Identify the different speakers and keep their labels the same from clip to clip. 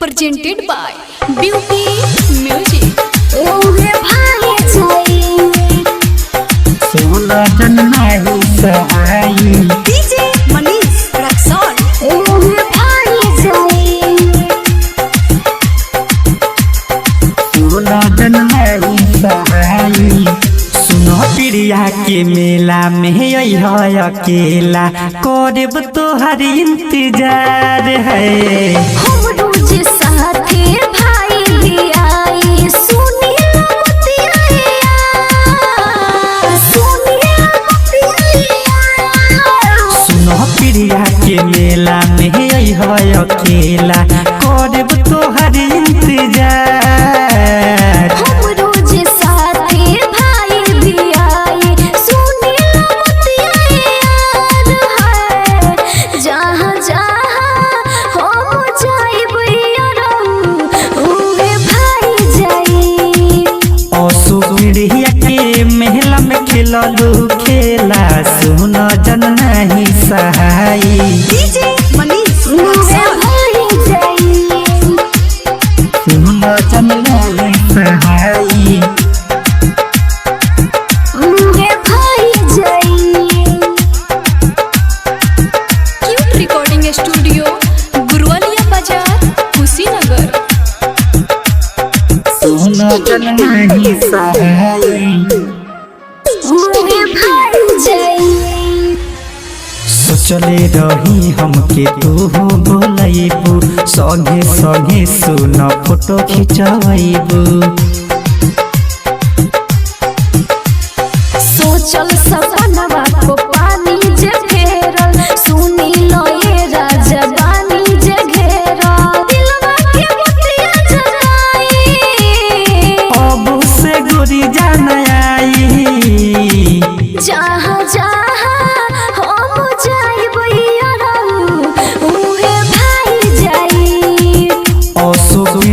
Speaker 1: presented by Beauty Music।
Speaker 2: ओहे भाई जाई
Speaker 3: सोना जन्नाही सहाई
Speaker 1: DJ मनीष रक्सौल।
Speaker 2: ओहे भाई जाई
Speaker 3: सोना जन्नाही सहाई। सुनो प्रिया के मेला में है अकेला करब तोहर इंतजार है।
Speaker 2: हम रोज साथे भाई भी आई सुनिया बतिया
Speaker 3: सुनो प्रिया के मेला में है अकेला करब तोहर इंतजार।
Speaker 2: हम रोज साथे भाई भी आई सुनिया बतिया है जहाँ जहाँ हम जाइब ओहे भाई जाई
Speaker 3: प्रिया के मेला में खेललू खेला सुनो जन्नाही सहाई।
Speaker 1: DJ मनीष
Speaker 2: ओहे
Speaker 1: रक्सौल।
Speaker 2: भाई जाई
Speaker 3: सुनो जन्नाही सहाई।
Speaker 2: ओहे भाई जाई
Speaker 1: क्यूट रिकॉर्डिंग स्टूडियो गुरुवालिया बाजार कुशीनगर।
Speaker 3: सुनो जन्नाही सहाई।
Speaker 2: ओहे भाई जाई
Speaker 3: सोचले रही हमके तू बोलैबू संगे संगे सुन फोटो खिंचवैबू।
Speaker 2: सोचल सपनवा को पानी जे घेरल सुनी लो ये राजवानी जे घेरल दिलवा के बतिया जगाई
Speaker 3: अब से गोरी जान आई।
Speaker 2: जहाँ जहाँ हम जाइब ओहे भाई जाई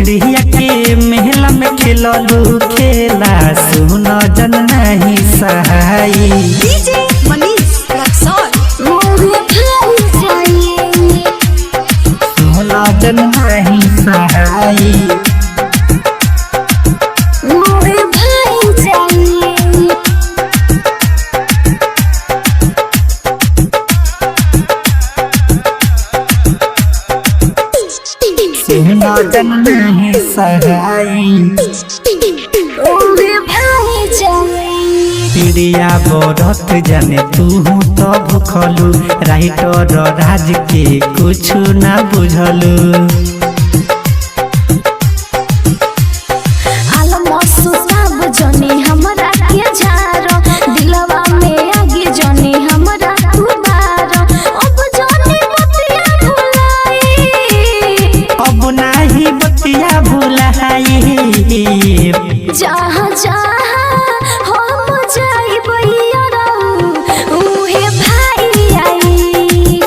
Speaker 3: प्रिया के मेला में खेललू खेला सुनो जन्नाही सहाई।
Speaker 1: DJ मनीष रक्सौल।
Speaker 2: ओहे भाई जाई
Speaker 3: सुनो जन्नाही सहाई।
Speaker 2: ओहे भाई जाई
Speaker 3: सुनो जन्नाही सहाई।
Speaker 2: ओहे भाई जाई
Speaker 3: प्रिया बरत जाने तू तो भूखलू राइटर राज के कुछ ना बुझलू।
Speaker 2: सुताब जनी हमरा के झारो दिलवा में आगे जनी हमरा उबारो अब जनी बतिया भुलाई
Speaker 3: अब नाही बतिया भुलाई।
Speaker 2: जहाँ जहाँ हम जाइब ओहे भाई आई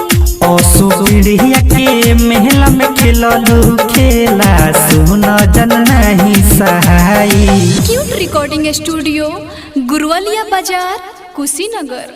Speaker 3: प्रिया के मेला में खेललू खेला सुनो जन्नाही सहाई।
Speaker 1: क्यूट रिकॉर्डिंग स्टूडियो गुरुवालिया बाजार कुशीनगर।